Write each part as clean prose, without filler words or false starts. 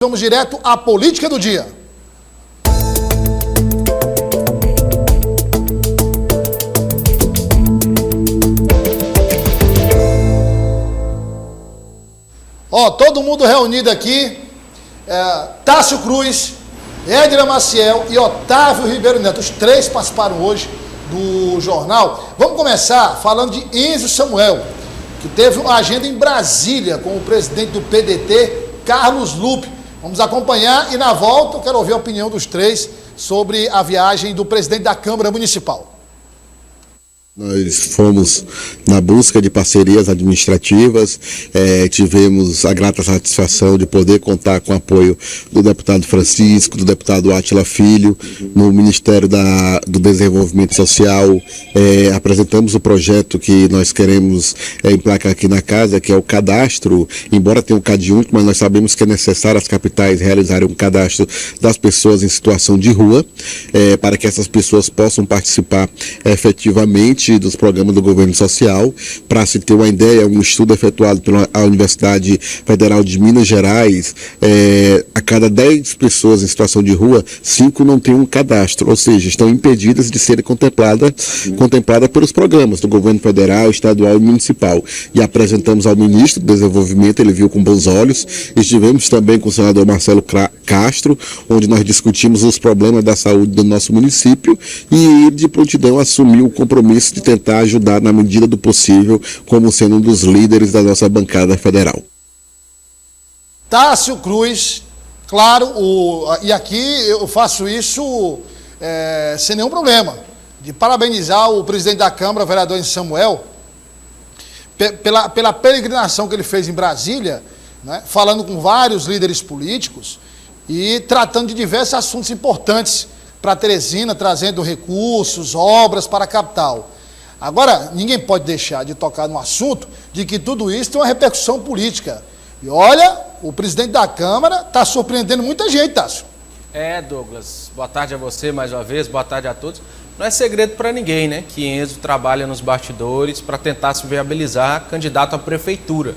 Vamos direto à política do dia. Todo mundo reunido aqui, Tássio Cruz, Edna Maciel e Otávio Ribeiro Neto, os três participaram hoje do jornal. Vamos começar falando de Enzo Samuel, que teve uma agenda em Brasília com o presidente do PDT, Carlos Lupe. Vamos acompanhar e na volta eu quero ouvir a opinião dos três sobre a viagem do presidente da Câmara Municipal. Nós fomos na busca de parcerias administrativas, tivemos a grata satisfação de poder contar com o apoio do deputado Francisco, do deputado Átila Filho, no Ministério do Desenvolvimento Social. Apresentamos o projeto que nós queremos emplacar aqui na casa, que é o cadastro, embora tenha um CAD único, mas nós sabemos que é necessário as capitais realizarem um cadastro das pessoas em situação de rua, para que essas pessoas possam participar efetivamente dos programas do governo social. Para se ter uma ideia, um estudo efetuado pela Universidade Federal de Minas Gerais, a cada 10 pessoas em situação de rua, 5 não têm um cadastro, ou seja, estão impedidas de serem contempladas pelos programas do governo federal, estadual e municipal. E apresentamos ao ministro do Desenvolvimento, ele viu com bons olhos. Estivemos também com o senador Marcelo Castro, onde nós discutimos os problemas da saúde do nosso município, e ele de prontidão assumiu o compromisso de tentar ajudar na medida do possível, como sendo um dos líderes da nossa bancada federal. Tássio Cruz, claro, e aqui eu faço isso sem nenhum problema, de parabenizar o presidente da Câmara, o vereador Enzo Samuel, pela peregrinação que ele fez em Brasília, né, falando com vários líderes políticos e tratando de diversos assuntos importantes para Teresina, trazendo recursos, obras para a capital. Agora, ninguém pode deixar de tocar no assunto de que tudo isso tem uma repercussão política. E olha, o presidente da Câmara está surpreendendo muita gente, Tássio. Douglas, boa tarde a você mais uma vez, boa tarde a todos. Não é segredo para ninguém, né, que Enzo trabalha nos bastidores para tentar se viabilizar candidato à prefeitura,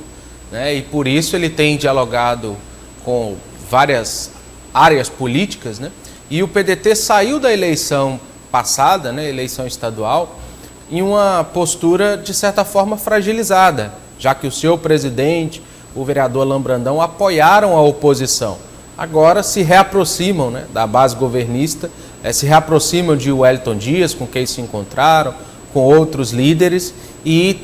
né, e por isso ele tem dialogado com várias áreas políticas, né, e o PDT saiu da eleição passada, né, eleição estadual, em uma postura, de certa forma, fragilizada, já que o seu presidente, o vereador Alain Brandão, apoiaram a oposição. Agora se reaproximam, né, da base governista, se reaproximam de Wellington Dias, com quem se encontraram, com outros líderes, e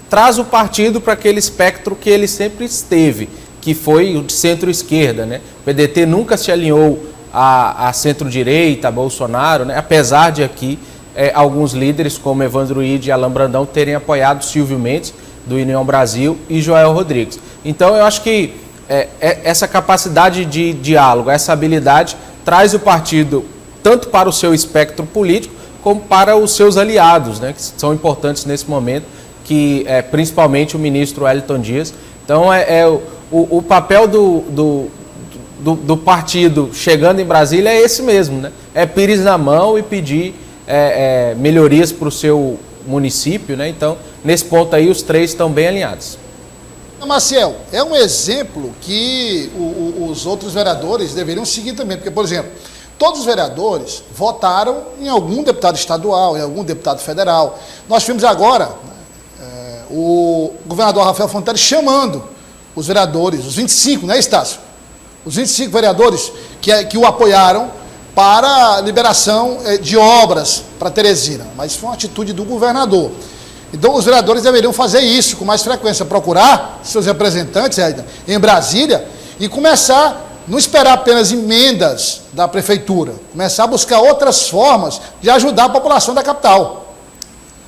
traz o partido para aquele espectro que ele sempre esteve, que foi o de centro-esquerda, né? O PDT nunca se alinhou a centro-direita, a Bolsonaro, né? Apesar de aqui alguns líderes como Evandro Ide e Alain Brandão terem apoiado Silvio Mendes, do União Brasil, e Joel Rodrigues. Então eu acho que essa capacidade de diálogo, essa habilidade, traz o partido tanto para o seu espectro político, como para os seus aliados, né, que são importantes nesse momento, que principalmente o ministro Wellington Dias. Então o papel do partido chegando em Brasília é esse mesmo, né? É pires na mão e pedir melhorias para o seu município, né? Então, nesse ponto aí, os três estão bem alinhados. Maciel, é um exemplo que os outros vereadores deveriam seguir também, porque, por exemplo, todos os vereadores votaram em algum deputado estadual, em algum deputado federal. Nós vimos agora o governador Rafael Fonteles chamando os vereadores, os 25, não é, Estácio? Os 25 vereadores que o apoiaram para a liberação de obras para Teresina, mas foi uma atitude do governador. Então os vereadores deveriam fazer isso com mais frequência, procurar seus representantes em Brasília e começar, não esperar apenas emendas da prefeitura, começar a buscar outras formas de ajudar a população da capital.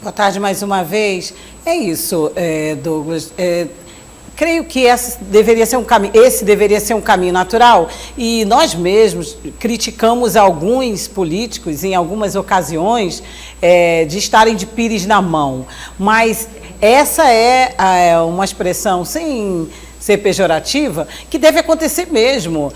Boa tarde mais uma vez. É isso, Douglas. Creio que esse deveria ser um caminho natural, e nós mesmos criticamos alguns políticos em algumas ocasiões de estarem de pires na mão, mas essa é uma expressão sem ser pejorativa, que deve acontecer mesmo.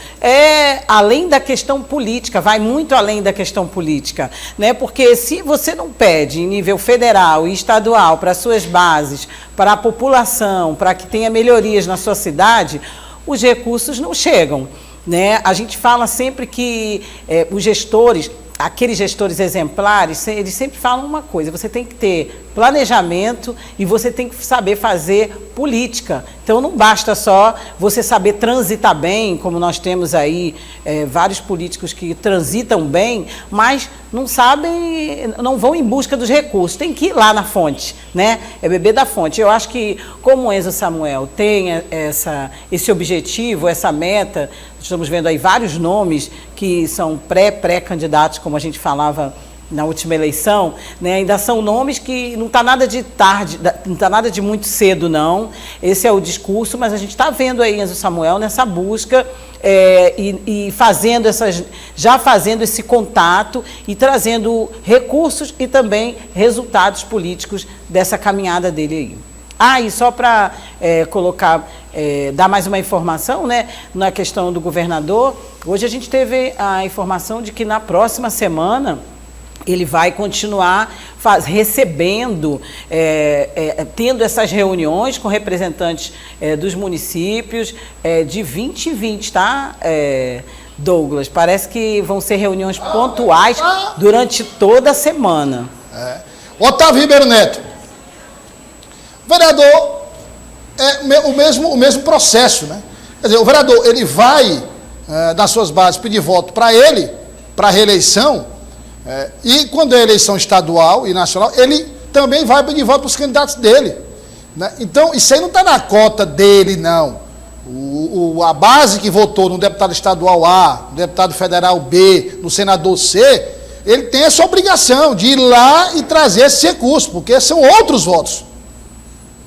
Além da questão política, vai muito além da questão política, né? Porque se você não pede em nível federal e estadual para suas bases, para a população, para que tenha melhorias na sua cidade, os recursos não chegam. né? A gente fala sempre que os gestores, aqueles gestores exemplares, eles sempre falam uma coisa: você tem que ter planejamento e você tem que saber fazer política. Então não basta só você saber transitar bem, como nós temos aí vários políticos que transitam bem, mas não sabem, não vão em busca dos recursos, tem que ir lá na fonte, né? É beber da fonte. Eu acho que, como o Enzo Samuel tem esse objetivo, essa meta, estamos vendo aí vários nomes que são pré-candidatos, como a gente falava na última eleição, né? Ainda são nomes que não está nada de tarde, não está nada de muito cedo, não. Esse é o discurso, mas a gente está vendo aí Enzo Samuel nessa busca e já fazendo esse contato e trazendo recursos e também resultados políticos dessa caminhada dele aí. E só para dar mais uma informação, né, na questão do governador, hoje a gente teve a informação de que na próxima semana ele vai continuar recebendo, tendo essas reuniões com representantes dos municípios de 20 em 20, tá, Douglas? Parece que vão ser reuniões pontuais durante toda a semana. Otávio Ribeiro Neto. O vereador o mesmo processo, né? Quer dizer, o vereador, ele vai, das suas bases, pedir voto para ele, para a reeleição, e quando é eleição estadual e nacional, ele também vai pedir voto para os candidatos dele, né? Então, isso aí não está na cota dele, não. A base que votou no deputado estadual A, no deputado federal B, no senador C, ele tem essa obrigação de ir lá e trazer esse recurso, porque são outros votos.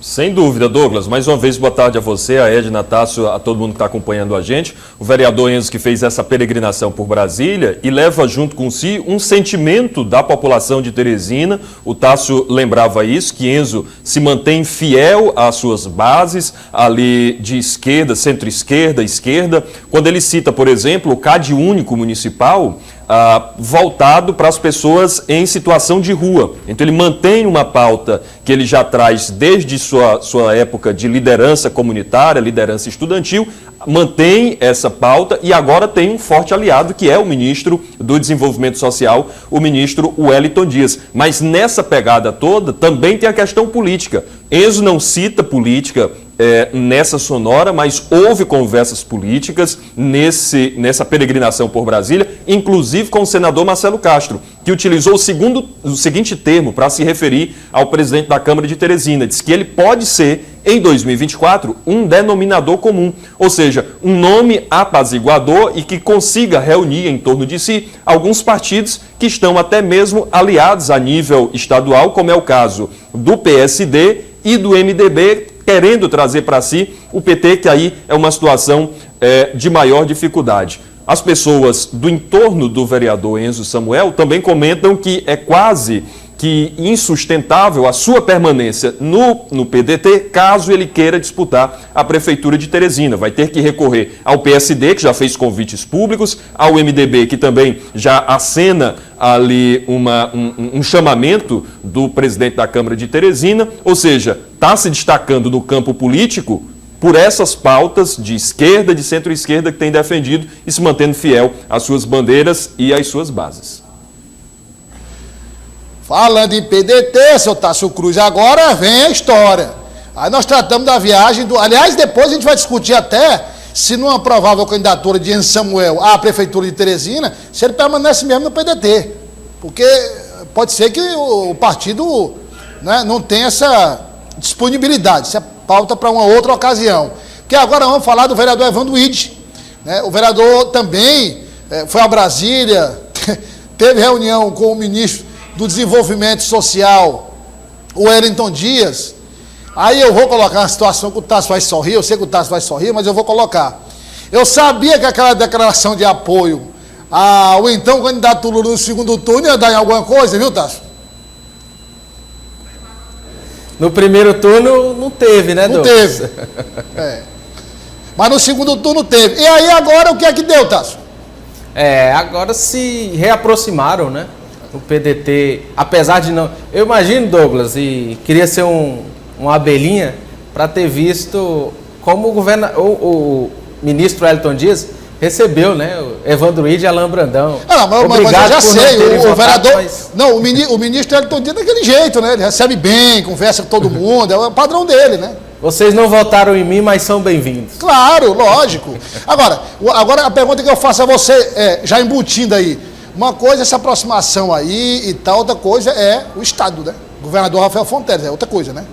Sem dúvida, Douglas. Mais uma vez, boa tarde a você, a Edna, Tássio, a todo mundo que está acompanhando a gente. O vereador Enzo, que fez essa peregrinação por Brasília e leva junto com si um sentimento da população de Teresina. O Tássio lembrava isso, que Enzo se mantém fiel às suas bases, ali de esquerda, centro-esquerda, esquerda. Quando ele cita, por exemplo, o CAD único municipal, voltado para as pessoas em situação de rua. Então ele mantém uma pauta que ele já traz desde sua época de liderança comunitária, liderança estudantil, mantém essa pauta e agora tem um forte aliado que é o ministro do Desenvolvimento Social, o ministro Wellington Dias. Mas nessa pegada toda também tem a questão política. Enzo não cita política nessa sonora, mas houve conversas políticas nessa peregrinação por Brasília, inclusive com o senador Marcelo Castro, que utilizou o seguinte termo para se referir ao presidente da Câmara de Teresina. Diz que ele pode ser, em 2024, um denominador comum, ou seja, um nome apaziguador e que consiga reunir em torno de si alguns partidos que estão até mesmo aliados a nível estadual, como é o caso do PSD e do MDB, querendo trazer para si o PT, que aí é uma situação de maior dificuldade. As pessoas do entorno do vereador Enzo Samuel também comentam que é quase que insustentável a sua permanência no PDT, caso ele queira disputar a Prefeitura de Teresina. Vai ter que recorrer ao PSD, que já fez convites públicos, ao MDB, que também já acena ali um chamamento do presidente da Câmara de Teresina, ou seja, está se destacando no campo político por essas pautas de esquerda, de centro-esquerda que tem defendido e se mantendo fiel às suas bandeiras e às suas bases. Falando em PDT, seu Tássio Cruz, agora vem a história. Aí nós tratamos da viagem Aliás, depois a gente vai discutir até se numa provável candidatura de Enzo Samuel à Prefeitura de Teresina, se ele permanece mesmo no PDT. Porque pode ser que o partido, né, não tenha essa disponibilidade, se pauta para uma outra ocasião. Porque agora vamos falar do vereador Evandro Witt, né? O vereador também foi a Brasília, teve reunião com o ministro do Desenvolvimento Social, o Wellington Dias. Aí eu vou colocar uma situação que o Tássio vai sorrir, eu sei que o Tássio vai sorrir, mas eu vou colocar. Eu sabia que aquela declaração de apoio ao então candidato Lula no segundo turno ia dar em alguma coisa, viu, Tássio? No primeiro turno não teve, né, Não Douglas? teve. Mas no segundo turno teve. E aí agora o que é que deu, Tássio? Agora se reaproximaram, né? O PDT, apesar de não... Eu imagino, Douglas, e queria ser uma abelhinha para ter visto como o ministro Wellington Dias recebeu, né? O Evandro Ide e Alain Brandão. Mas eu já sei, o vereador... Mas... Não, o ministro Wellington Dias é daquele jeito, né? Ele recebe bem, conversa com todo mundo, é o padrão dele, né? Vocês não votaram em mim, mas são bem-vindos. Claro, lógico. Agora a pergunta que eu faço a você, já embutindo aí, uma coisa é essa aproximação aí e tal, outra coisa é o Estado, né? O governador Rafael Fonteles, é outra coisa, né?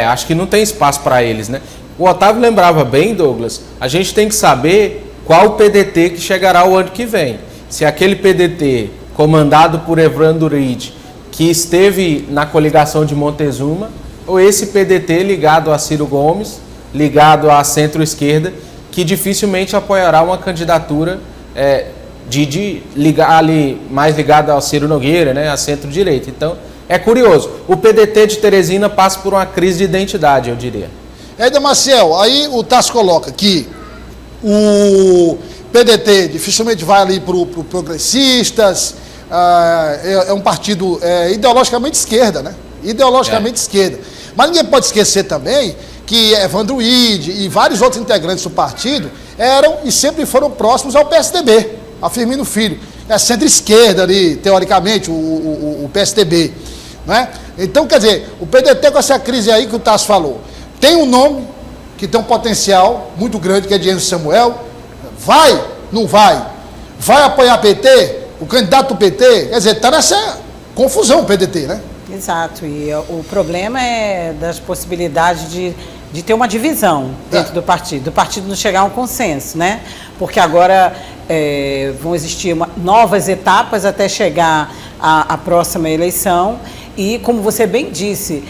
Acho que não tem espaço para eles, né? O Otávio lembrava bem, Douglas, a gente tem que saber qual o PDT que chegará o ano que vem. Se aquele PDT comandado por Evandro Ide, que esteve na coligação de Montezuma, ou esse PDT ligado a Ciro Gomes, ligado à centro-esquerda, que dificilmente apoiará uma candidatura mais ligada ao Ciro Nogueira, né, a centro-direita. Então, é curioso. O PDT de Teresina passa por uma crise de identidade, eu diria. Éder Maciel, aí o Tasso coloca que o PDT dificilmente vai ali para o Progressistas, é um partido ideologicamente esquerda, né? Ideologicamente esquerda. Mas ninguém pode esquecer também que Evandro Ide e vários outros integrantes do partido eram e sempre foram próximos ao PSDB, a Firmino Filho. É centro-esquerda ali, teoricamente, o PSDB. Né? Então, quer dizer, o PDT com essa crise aí que o Tasso falou, tem um nome que tem um potencial muito grande, que é de Enzo Samuel. Vai? Não vai? Vai apoiar PT? O candidato do PT? Quer dizer, está nessa confusão o PDT, né? Exato, e o problema é das possibilidades de ter uma divisão dentro do partido não chegar a um consenso, né? Porque agora vão existir novas etapas até chegar à próxima eleição e, como você bem disse,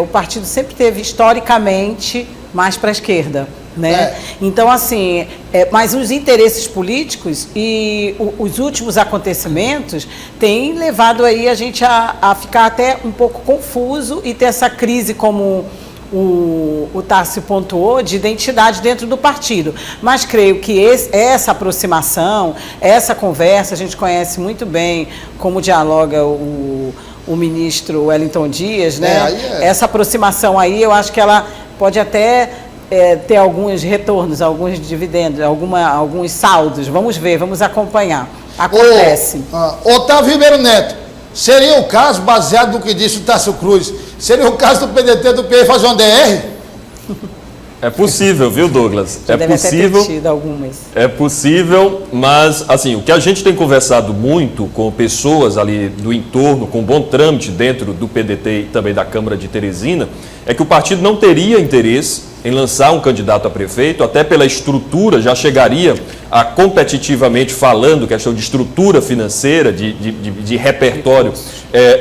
o partido sempre teve historicamente mais para a esquerda, né? Então, assim, mas os interesses políticos e os últimos acontecimentos têm levado aí a gente a ficar até um pouco confuso e ter essa crise, como o Tasso pontuou, de identidade dentro do partido. Mas creio que essa aproximação, essa conversa, a gente conhece muito bem como dialoga o ministro Wellington Dias, né? Essa aproximação aí, eu acho que ela pode até ter alguns retornos, alguns dividendos, alguns saldos. Vamos ver, vamos acompanhar. Acontece. Otávio Ribeiro Neto, seria o caso, baseado no que disse o Tasso Cruz, seria o caso do PDT do PE fazer uma DR? É possível, viu, Douglas? Já deve até ter tido algumas. É possível, mas assim, o que a gente tem conversado muito com pessoas ali do entorno, com bom trâmite dentro do PDT e também da Câmara de Teresina, é que o partido não teria interesse em lançar um candidato a prefeito, até pela estrutura, já chegaria a, competitivamente falando, questão de estrutura financeira, de repertório,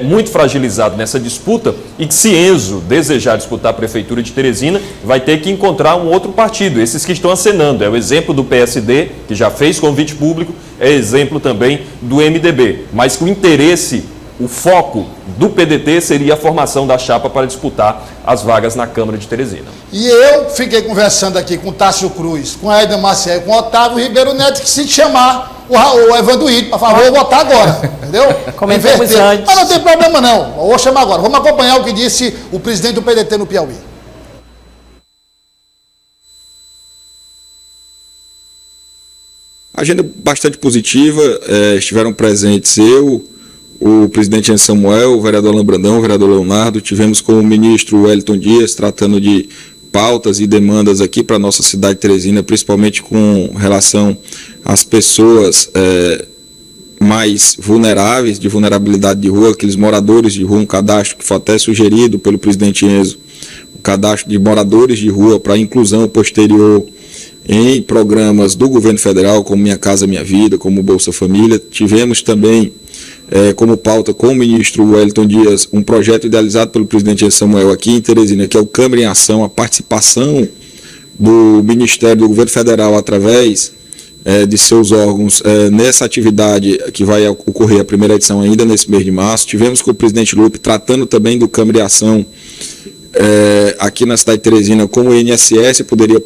muito fragilizado nessa disputa, e que se Enzo desejar disputar a prefeitura de Teresina, vai ter que encontrar um outro partido, esses que estão acenando. É o exemplo do PSD, que já fez convite público, é exemplo também do MDB, mas que o interesse, o foco do PDT seria a formação da chapa para disputar as vagas na Câmara de Teresina. E eu fiquei conversando aqui com o Tássio Cruz, com a Éder Maciel, com o Otávio Ribeiro Neto, que se chamar o Evandro Ide, por favor, eu vou votar agora, entendeu? Comentamos antes. Mas não tem problema não, eu vou chamar agora. Vamos acompanhar o que disse o presidente do PDT no Piauí. Agenda bastante positiva, estiveram presentes o presidente Enzo Samuel, o vereador Alain Brandão, o vereador Leonardo, tivemos com o ministro Wellington Dias tratando de pautas e demandas aqui para a nossa cidade de Teresina, principalmente com relação às pessoas mais vulneráveis, de vulnerabilidade de rua, aqueles moradores de rua, um cadastro que foi até sugerido pelo presidente Enzo, um cadastro de moradores de rua para inclusão posterior em programas do governo federal, como Minha Casa Minha Vida, como Bolsa Família. Tivemos também como pauta com o ministro Wellington Dias um projeto idealizado pelo presidente Enzo Samuel aqui em Teresina, que é o Câmara em Ação, a participação do Ministério do Governo Federal através de seus órgãos nessa atividade que vai ocorrer a primeira edição ainda nesse mês de março. Tivemos com o presidente Lupe tratando também do Câmara em Ação aqui na cidade de Teresina, como o INSS poderia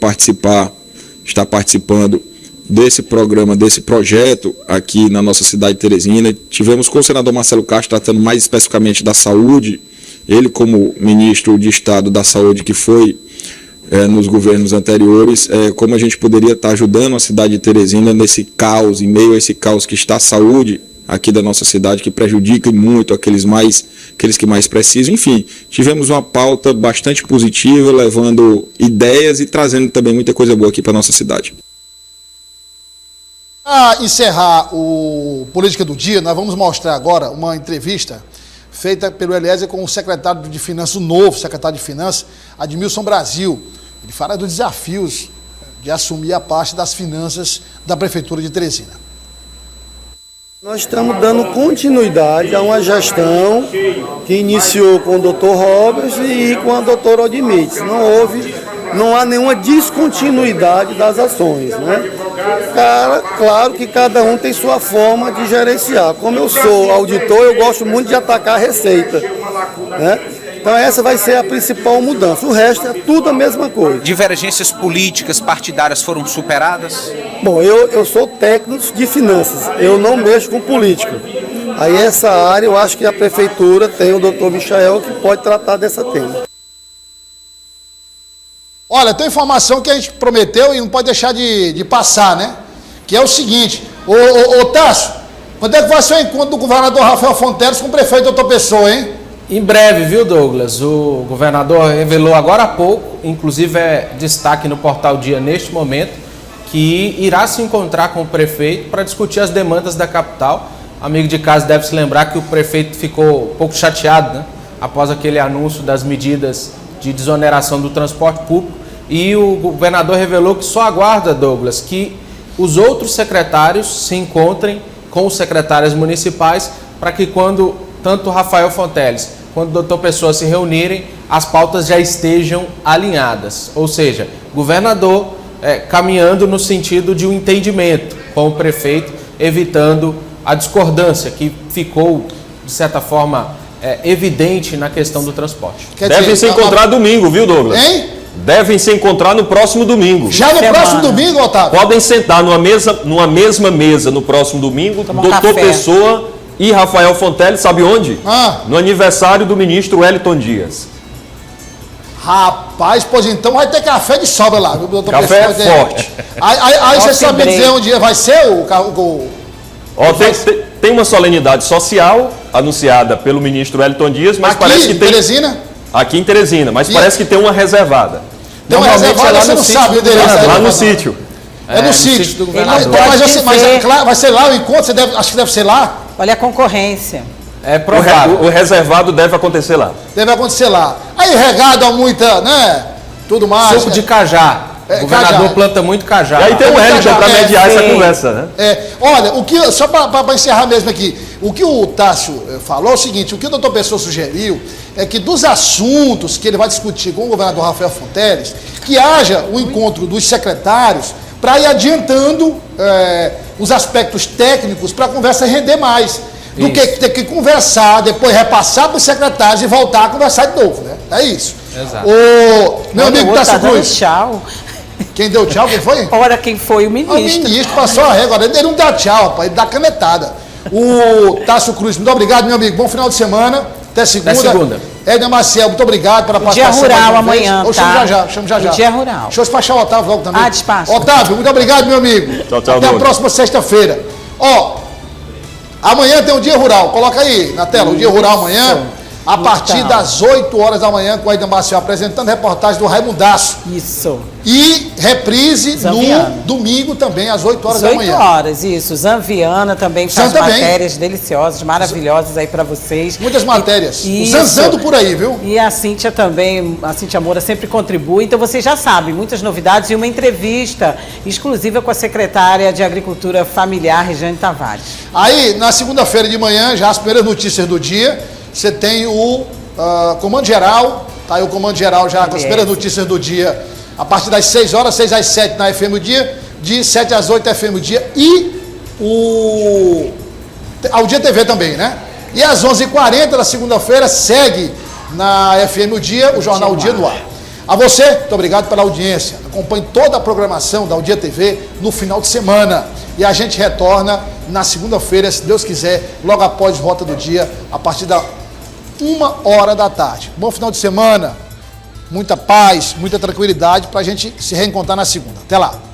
está participando desse programa, desse projeto aqui na nossa cidade de Teresina. Tivemos com o senador Marcelo Castro tratando mais especificamente da saúde, ele como ministro de Estado da Saúde, que foi nos governos anteriores, como a gente poderia estar ajudando a cidade de Teresina nesse caos, em meio a esse caos que está a saúde aqui da nossa cidade, que prejudica muito aqueles que mais precisam. Enfim, tivemos uma pauta bastante positiva, levando ideias e trazendo também muita coisa boa aqui para a nossa cidade. Para encerrar o Política do Dia, nós vamos mostrar agora uma entrevista feita pelo Eliezer com o secretário de Finanças, o novo secretário de Finanças, Admilson Brasil. Ele fala dos desafios de assumir a parte das finanças da Prefeitura de Teresina. Nós estamos dando continuidade a uma gestão que iniciou com o Dr. Roberts e com a doutora Odimites. Não há nenhuma descontinuidade das ações, né? Claro que cada um tem sua forma de gerenciar. Como eu sou auditor, eu gosto muito de atacar a receita, né? Então essa vai ser a principal mudança. O resto é tudo a mesma coisa. Divergências políticas partidárias foram superadas? Bom, eu sou técnico de finanças, eu não mexo com política. Aí essa área eu acho que a prefeitura tem o doutor Michael que pode tratar dessa tema. Olha, tem informação que a gente prometeu e não pode deixar de passar, né? Que é o seguinte, ô Tássio, quando é que vai ser o encontro do governador Rafael Fonteles com o prefeito doutor Pessoa, hein? Em breve, viu, Douglas? O governador revelou agora há pouco, inclusive é destaque no Portal Dia neste momento, que irá se encontrar com o prefeito para discutir as demandas da capital. Amigo de casa deve se lembrar que o prefeito ficou um pouco chateado, né? Após aquele anúncio das medidas de desoneração do transporte público, e o governador revelou que só aguarda, Douglas, que os outros secretários se encontrem com os secretários municipais para que quando tanto o Rafael Fonteles quanto o doutor Pessoa se reunirem, as pautas já estejam alinhadas. Ou seja, governador caminhando no sentido de um entendimento com o prefeito, evitando a discordância que ficou, de certa forma, evidente na questão do transporte. Devem se encontrar domingo, viu, Douglas? Hein? Devem se encontrar no próximo domingo. Já no próximo domingo, Otávio? Podem sentar numa mesma mesa no próximo domingo, doutor café. Pessoa e Rafael Fonteles, sabe onde? No aniversário do ministro Wellington Dias. Rapaz, pois então vai ter café de sobra lá, viu, doutor Café Pessoa? forte. Aí você sabe me dizer onde vai ser o Tem uma solenidade social anunciada pelo ministro Wellington Dias, mas aqui, parece que tem... Teresina? Aqui em Teresina, mas parece que tem uma reservada. Tem uma reservada, você não sabe o endereço. Lá no sítio. É no sítio do governador. Mas vai ser lá o encontro, acho que deve ser lá. Olha a concorrência. É provável. O reservado deve acontecer lá. Deve acontecer lá. Aí regado a muita, né? Tudo mais. Suco de cajá. O governador cajá. planta muito cajá. E aí tem o Wellington para mediar essa sim. conversa, né? Olha, só para encerrar mesmo aqui, o que o Tássio falou é o seguinte, o que o doutor Pessoa sugeriu é que dos assuntos que ele vai discutir com o governador Rafael Fonteles, que haja o encontro dos secretários para ir adiantando os aspectos técnicos para a conversa render mais. Do que ter que conversar, depois repassar para os secretários e voltar a conversar de novo, né? É isso. Exato. Meu amigo Tássio Cruz. Tchau. Quem deu tchau, quem foi? Ora, quem foi o O ministro? ministro passou a régua, ele não dá tchau, rapaz, ele dá canetada. O Tássio Cruz, muito obrigado, meu amigo. Bom final de semana. Até segunda. Até segunda. Edna Maciel, muito obrigado pela participação. Dia Rural mais uma vez. amanhã, Eu chamo tá? chamo já. O Dia Rural. Deixa eu despachar o Otávio logo também. Despacha. Otávio, muito obrigado, meu amigo. Tchau, Até a Douglas. próxima sexta-feira. Amanhã tem o Dia Rural. Coloca aí na tela, o Dia Rural amanhã. A partir das 8 horas da manhã, com a Edna Maciel apresentando reportagem do Raimundaço. Isso. E reprise Zanviana. no domingo também, às 8 horas Às da 8 manhã. horas, isso. Zanviana também faz Zan também. matérias deliciosas, maravilhosas aí para vocês. Muitas matérias. Isso. Zanzando por aí, viu? E a Cíntia também, a Cíntia Moura sempre contribui. Então vocês já sabem, muitas novidades e uma entrevista exclusiva com a secretária de Agricultura Familiar, Regiane Tavares. Aí, na segunda-feira de manhã, já as primeiras notícias do dia, você tem o Comando Geral, tá aí o Comando Geral já com as primeiras notícias do dia, a partir das 6 horas, 6 às 7 na FM o Dia, de 7 às 8 FM o Dia, e ao Dia TV também, né? E às 11h40 da segunda-feira segue na FM o Dia, o Jornal O Dia no ar. A você, muito obrigado pela audiência. Acompanhe toda a programação da O Dia TV no final de semana. E a gente retorna na segunda-feira, se Deus quiser, logo após volta do dia, a partir da 1h da tarde. Bom final de semana. muita paz, muita tranquilidade para a gente se reencontrar na segunda. Até lá.